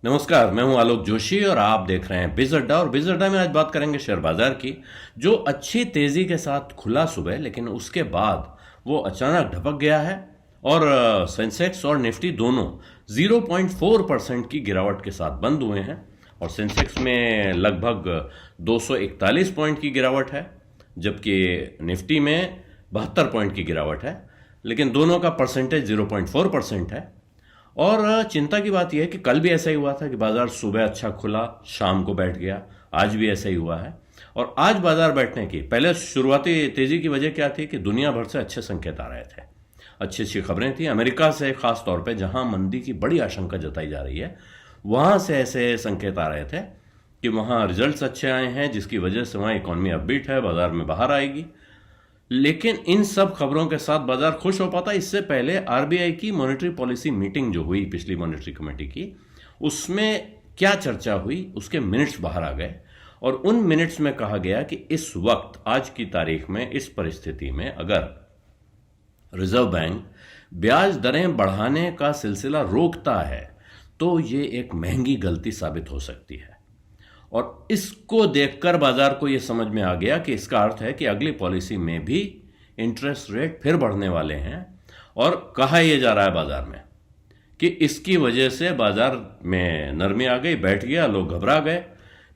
नमस्कार, मैं हूं आलोक जोशी और आप देख रहे हैं बिज अड्डा। और बिज अड्डा में आज बात करेंगे शेयर बाजार की, जो अच्छी तेजी के साथ खुला सुबह, लेकिन उसके बाद वो अचानक ढपक गया है। और सेंसेक्स और निफ्टी दोनों 0.4% की गिरावट के साथ बंद हुए हैं। और सेंसेक्स में लगभग 241 पॉइंट की गिरावट है, जबकि निफ्टी में 72 पॉइंट की गिरावट है, लेकिन दोनों का परसेंटेज 0.4% है। और चिंता की बात यह है कि कल भी ऐसा ही हुआ था कि बाजार सुबह अच्छा खुला, शाम को बैठ गया। आज भी ऐसा ही हुआ है। और आज बाजार बैठने की पहले शुरुआती तेजी की वजह क्या थी कि दुनिया भर से अच्छे संकेत आ रहे थे, अच्छी अच्छी खबरें थी। अमेरिका से खास तौर पे, जहां मंदी की बड़ी आशंका जताई जा रही है, वहां से ऐसे संकेत आ रहे थे कि वहां रिजल्ट्स अच्छे आए हैं, जिसकी वजह से वहां इकॉनमी अपबीट है, बाजार में बाहर आएगी। लेकिन इन सब खबरों के साथ बाजार खुश हो पाता। इससे पहले आरबीआई की मॉनेटरी पॉलिसी मीटिंग जो हुई पिछली मॉनेटरी कमेटी की, उसमें क्या चर्चा हुई उसके मिनट्स बाहर आ गए। और उन मिनट्स में कहा गया कि इस वक्त, आज की तारीख में, इस परिस्थिति में अगर रिजर्व बैंक ब्याज दरें बढ़ाने का सिलसिला रोकता है तो ये एक महंगी गलती साबित हो सकती है। और इसको देखकर बाजार को यह समझ में आ गया कि इसका अर्थ है कि अगली पॉलिसी में भी इंटरेस्ट रेट फिर बढ़ने वाले हैं। और कहा यह जा रहा है बाजार में कि इसकी वजह से बाजार में नरमी आ गई, बैठ गया, लोग घबरा गए।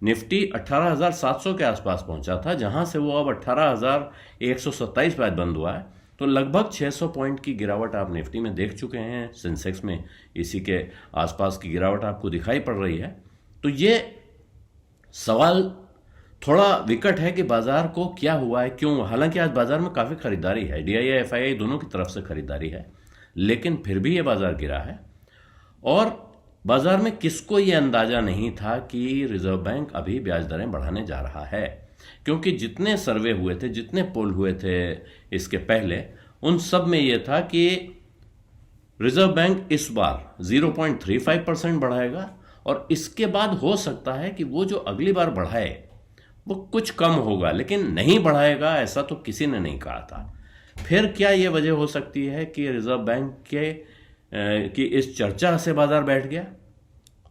निफ्टी 18,700 के आसपास पहुंचा था, जहां से वो अब 18,127 पे आज बंद हुआ है। तो लगभग 600 पॉइंट की गिरावट आप निफ्टी में देख चुके हैं। सेंसेक्स में इसी के आसपास की गिरावट आपको दिखाई पड़ रही है। तो ये सवाल थोड़ा विकट है कि बाजार को क्या हुआ है, क्यों। हालांकि आज बाजार में काफी खरीदारी है, डीआईआई एफआईआई दोनों की तरफ से खरीदारी है, लेकिन फिर भी यह बाजार गिरा है। और बाजार में किसको यह अंदाजा नहीं था कि रिजर्व बैंक अभी ब्याज दरें बढ़ाने जा रहा है, क्योंकि जितने सर्वे हुए थे, जितने पोल हुए थे इसके पहले, उन सब में यह था कि रिजर्व बैंक इस बार 0.35% बढ़ाएगा। और इसके बाद हो सकता है कि वो जो अगली बार बढ़ाए वो कुछ कम होगा, लेकिन नहीं बढ़ाएगा, ऐसा तो किसी ने नहीं कहा था। फिर क्या ये वजह हो सकती है कि रिजर्व बैंक की इस चर्चा से बाजार बैठ गया?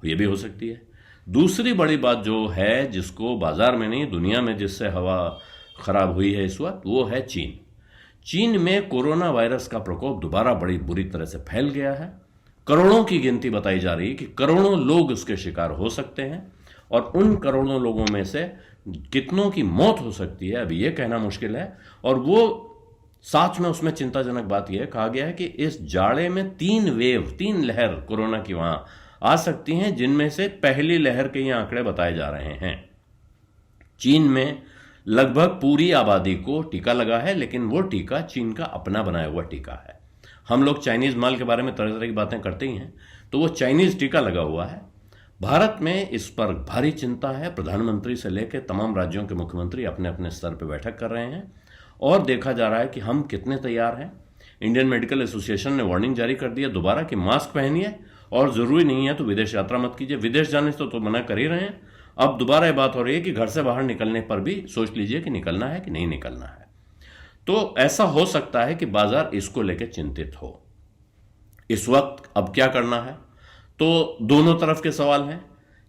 ये भी हो सकती है। दूसरी बड़ी बात जो है, जिसको बाजार में नहीं दुनिया में जिससे हवा खराब हुई है इस वक्त, वो है चीन। चीन में कोरोना वायरस का प्रकोप दोबारा बड़ी बुरी तरह से फैल गया है। करोड़ों की गिनती बताई जा रही है कि करोड़ों लोग उसके शिकार हो सकते हैं। और उन करोड़ों लोगों में से कितनों की मौत हो सकती है, अभी यह कहना मुश्किल है। और वो साथ में उसमें चिंताजनक बात यह कहा गया है कि इस जाड़े में 3 लहर कोरोना की वहां आ सकती हैं, जिनमें से पहली लहर के ये आंकड़े बताए जा रहे हैं। चीन में लगभग पूरी आबादी को टीका लगा है, लेकिन वो टीका चीन का अपना बनाया हुआ टीका है। हम लोग चाइनीज माल के बारे में तरह तरह की बातें करते ही हैं, तो वो चाइनीज टीका लगा हुआ है। भारत में इस पर भारी चिंता है। प्रधानमंत्री से लेकर तमाम राज्यों के मुख्यमंत्री अपने अपने स्तर पर बैठक कर रहे हैं और देखा जा रहा है कि हम कितने तैयार हैं। इंडियन मेडिकल एसोसिएशन ने वार्निंग जारी कर दिया दोबारा कि मास्क पहनिए, और जरूरी नहीं है तो विदेश यात्रा मत कीजिए। विदेश जाने से तो मना कर ही रहे हैं। अब दोबारा यह बात हो रही है कि घर से बाहर निकलने पर भी सोच लीजिए कि निकलना है कि नहीं निकलना है। तो ऐसा हो सकता है कि बाजार इसको लेकर चिंतित हो। इस वक्त अब क्या करना है, तो दोनों तरफ के सवाल हैं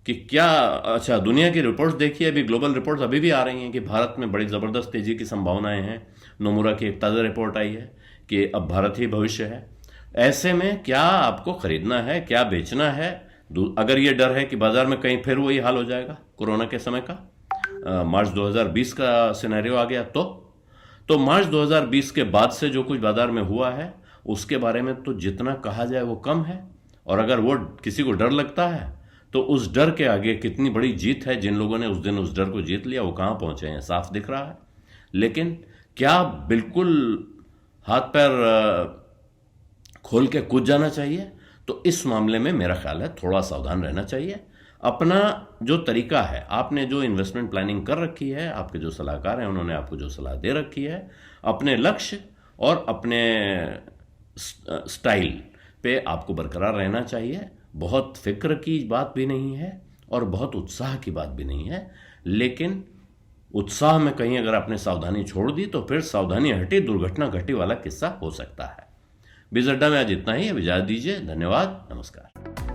कि क्या। अच्छा, दुनिया की रिपोर्ट्स देखिए, अभी ग्लोबल रिपोर्ट्स अभी भी आ रही हैं कि भारत में बड़ी जबरदस्त तेजी की संभावनाएं हैं। नोमुरा की एक ताजा रिपोर्ट आई है कि अब भारत ही भविष्य है। ऐसे में क्या आपको खरीदना है, क्या बेचना है? अगर यह डर है कि बाजार में कहीं फिर वही हाल हो जाएगा कोरोना के समय का, मार्च 2020 का सिनेरियो आ गया, तो मार्च 2020 के बाद से जो कुछ बाजार में हुआ है उसके बारे में तो जितना कहा जाए वो कम है। और अगर वो किसी को डर लगता है तो उस डर के आगे कितनी बड़ी जीत है। जिन लोगों ने उस दिन उस डर को जीत लिया वो कहां पहुंचे हैं, साफ दिख रहा है। लेकिन क्या बिल्कुल हाथ पैर खोल के कूद जाना चाहिए? तो इस मामले में मेरा ख्याल है थोड़ा सावधान रहना चाहिए। अपना जो तरीका है, आपने जो इन्वेस्टमेंट प्लानिंग कर रखी है, आपके जो सलाहकार हैं उन्होंने आपको जो सलाह दे रखी है, अपने लक्ष्य और अपने स्टाइल पे आपको बरकरार रहना चाहिए। बहुत फिक्र की बात भी नहीं है और बहुत उत्साह की बात भी नहीं है, लेकिन उत्साह में कहीं अगर आपने सावधानी छोड़ दी तो फिर सावधानी हटी दुर्घटना घटी वाला किस्सा हो सकता है। बिज अड्डा में आज इतना ही। अब इजाजत दीजिए। धन्यवाद, नमस्कार।